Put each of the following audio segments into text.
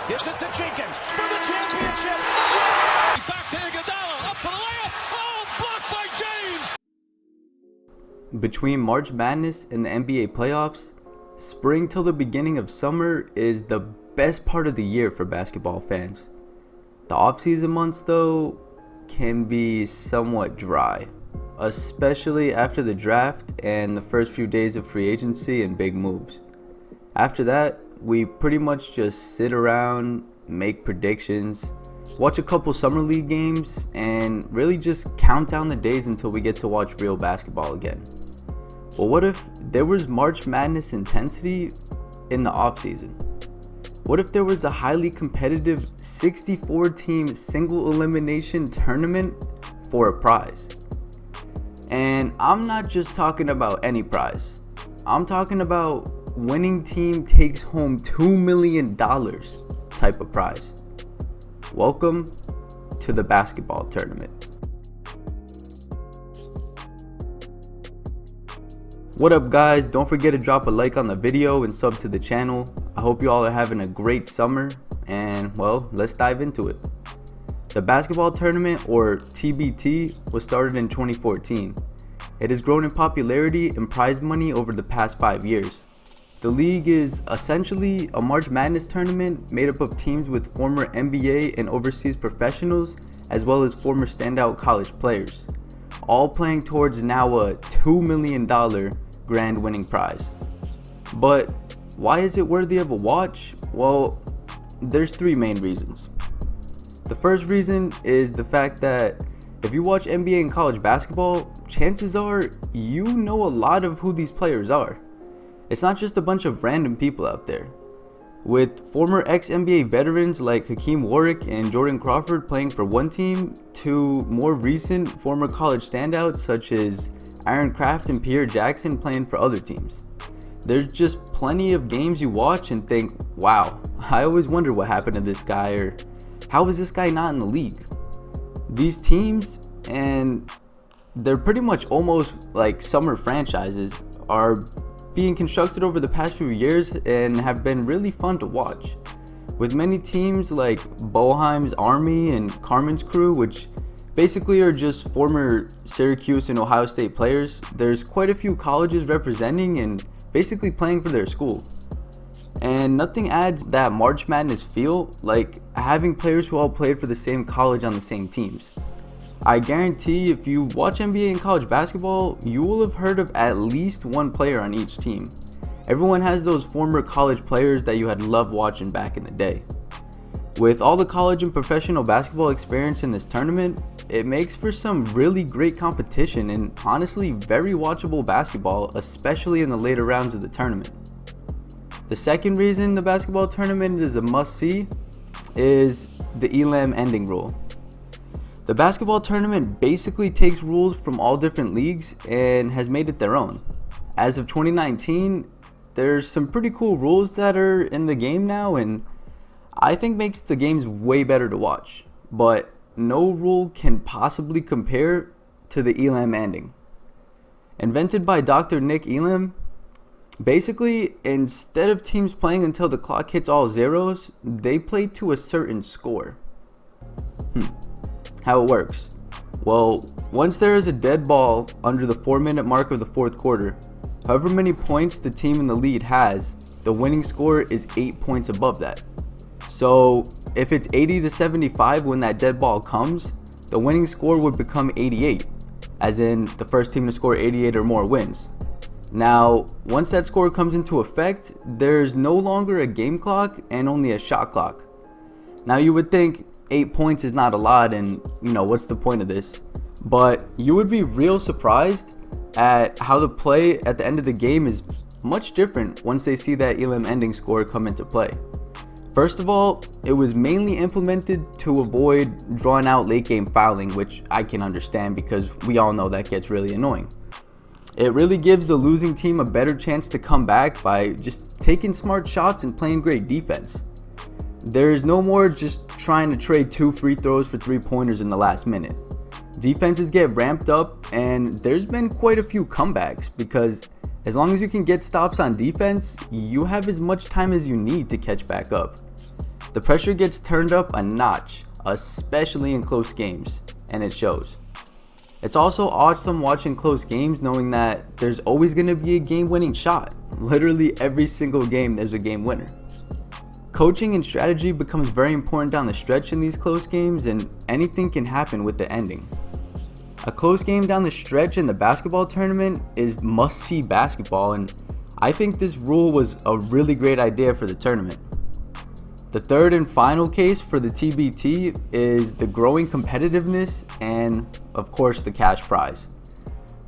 Gives it to Jenkins for the championship. Back to Iguodala, up for the layup. Oh, blocked by James. Between March Madness and the NBA playoffs, spring till the beginning of summer is the best part of the year for basketball fans. The off-season months, though, can be somewhat dry, especially after the draft and the first few days of free agency and big moves. After that, we pretty much just sit around, make predictions, watch a couple summer league games, and really just count down the days until we get to watch real basketball again. Well, what if there was March Madness intensity in the offseason? What if there was a highly competitive 64-team single elimination tournament for a prize? And I'm not just talking about any prize. I'm talking about winning team takes home $2 million type of prize. Welcome to the basketball tournament. What up, guys? Don't forget to drop a like on the video and sub to the channel. I hope you all are having a great summer, and well, let's dive into it. The basketball tournament, or TBT, was started in 2014. It has grown in popularity and prize money over the past 5 years. The league is essentially a March Madness tournament made up of teams with former NBA and overseas professionals, as well as former standout college players, all playing towards now a $2 million grand winning prize. But why is it worthy of a watch? Well, there's 3 main reasons. The first reason is the fact that if you watch NBA and college basketball, chances are you know a lot of who these players are. It's not just a bunch of random people out there. With former ex-NBA veterans like Hakeem Warwick and Jordan Crawford playing for one team, to more recent former college standouts such as Aaron Craft and Pierre Jackson playing for other teams. There's just plenty of games you watch and think, wow, I always wonder what happened to this guy, or how is this guy not in the league? These teams, and they're pretty much almost like summer franchises, are being constructed over the past few years and have been really fun to watch. With many teams like Boheim's Army and Carmen's Crew, which basically are just former Syracuse and Ohio State players, there's quite a few colleges representing and basically playing for their school. And nothing adds that March Madness feel like having players who all played for the same college on the same teams. I guarantee if you watch NBA and college basketball, you will have heard of at least one player on each team. Everyone has those former college players that you had loved watching back in the day. With all the college and professional basketball experience in this tournament, it makes for some really great competition and honestly very watchable basketball, especially in the later rounds of the tournament. The second reason the basketball tournament is a must-see is the Elam ending rule. The basketball tournament basically takes rules from all different leagues and has made it their own. As of 2019, there's some pretty cool rules that are in the game now, and I think makes the games way better to watch. But no rule can possibly compare to the Elam ending. Invented by Dr. Nick Elam, basically, instead of teams playing until the clock hits all zeros, they play to a certain score. How it works? Well, once there is a dead ball under the 4-minute mark of the fourth quarter, however many points the team in the lead has, the winning score is 8 points above that. So if it's 80 to 75 when that dead ball comes, the winning score would become 88, as in the first team to score 88 or more wins. Now, once that score comes into effect, there's no longer a game clock and only a shot clock. Now you would think 8 points is not a lot and what's the point of this? But you would be real surprised at how the play at the end of the game is much different once they see that Elam ending score come into play. First of all, it was mainly implemented to avoid drawn out late game fouling, which I can understand because we all know that gets really annoying. It really gives the losing team a better chance to come back by just taking smart shots and playing great defense. There is no more just trying to trade 2 free throws for 3-pointers in the last minute. Defenses get ramped up, and there's been quite a few comebacks because as long as you can get stops on defense, you have as much time as you need to catch back up. The pressure gets turned up a notch, especially in close games, and it shows. It's also awesome watching close games knowing that there's always going to be a game-winning shot. Literally every single game there's a game winner. Coaching and strategy becomes very important down the stretch in these close games, and anything can happen with the ending. A close game down the stretch in the basketball tournament is must-see basketball, and I think this rule was a really great idea for the tournament. The third and final case for the TBT is the growing competitiveness and, of course, the cash prize.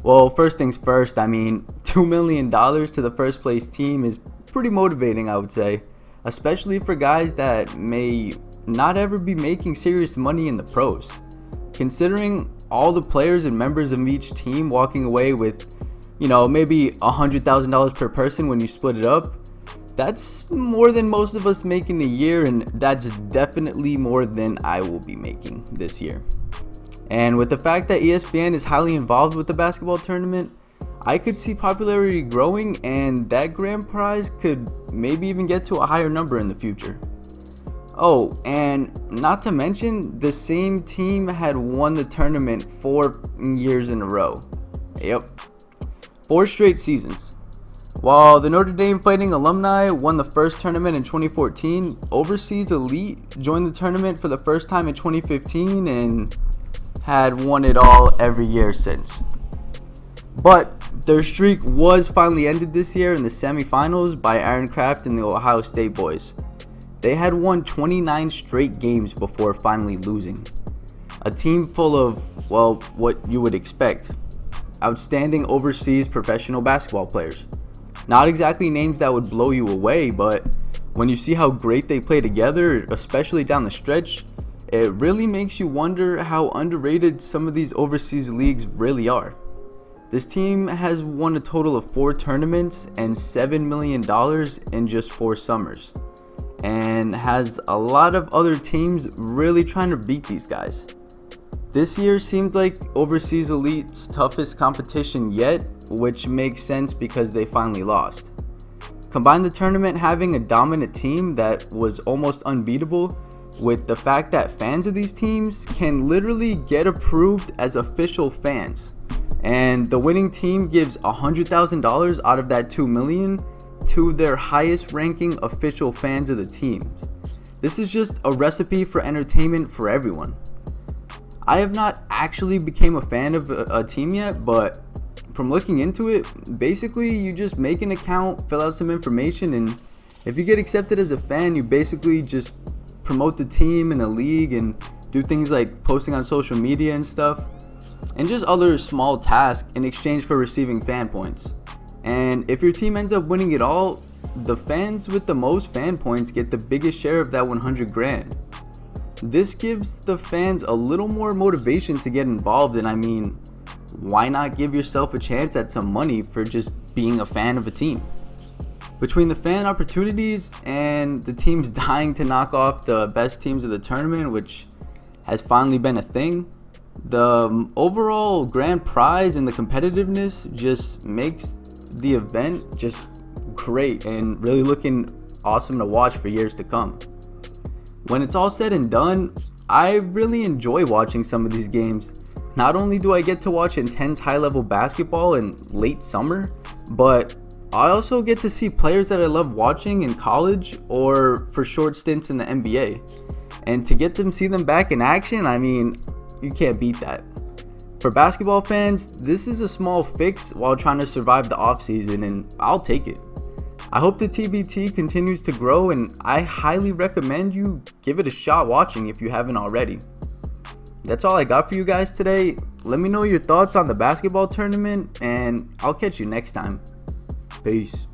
Well, first things first, I mean, $2 million to the first place team is pretty motivating, I would say, especially for guys that may not ever be making serious money in the pros. Considering all the players and members of each team walking away with, maybe $100,000 per person when you split it up, that's more than most of us make in a year, and that's definitely more than I will be making this year. And with the fact that ESPN is highly involved with the basketball tournament, I could see popularity growing, and that grand prize could maybe even get to a higher number in the future. Oh, and not to mention, the same team had won the tournament 4 years in a row. Yep, 4 straight seasons. While the Notre Dame Fighting alumni won the first tournament in 2014, Overseas Elite joined the tournament for the first time in 2015 and had won it all every year since. But their streak was finally ended this year in the semifinals by Aaron Craft and the Ohio State boys. They had won 29 straight games before finally losing. A team full of, well, what you would expect. Outstanding overseas professional basketball players. Not exactly names that would blow you away, but when you see how great they play together, especially down the stretch, it really makes you wonder how underrated some of these overseas leagues really are. This team has won a total of 4 tournaments and $7 million in just 4 summers, and has a lot of other teams really trying to beat these guys. This year seemed like Overseas Elite's toughest competition yet, which makes sense because they finally lost. Combine the tournament having a dominant team that was almost unbeatable with the fact that fans of these teams can literally get approved as official fans, and the winning team gives $100,000 out of that $2 million to their highest ranking official fans of the teams. This is just a recipe for entertainment for everyone. I have not actually became a fan of a team yet, but from looking into it, basically you just make an account, fill out some information, and if you get accepted as a fan, you basically just promote the team in a league and do things like posting on social media and stuff, and just other small tasks in exchange for receiving fan points. And if your team ends up winning it all, the fans with the most fan points get the biggest share of that 100 grand. This gives the fans a little more motivation to get involved, and I mean, why not give yourself a chance at some money for just being a fan of a team? Between the fan opportunities and the teams dying to knock off the best teams of the tournament, which has finally been a thing, the overall grand prize and the competitiveness just makes the event just great and really looking awesome to watch for years to come. When it's all said and done, I really enjoy watching some of these games. Not only do I get to watch intense high-level basketball in late summer, but I also get to see players that I love watching in college or for short stints in the NBA. And to get them see them back in action, I mean, you can't beat that. For basketball fans, this is a small fix while trying to survive the offseason, and I'll take it. I hope the TBT continues to grow, and I highly recommend you give it a shot watching if you haven't already. That's all I got for you guys today. Let me know your thoughts on the basketball tournament, and I'll catch you next time. Peace.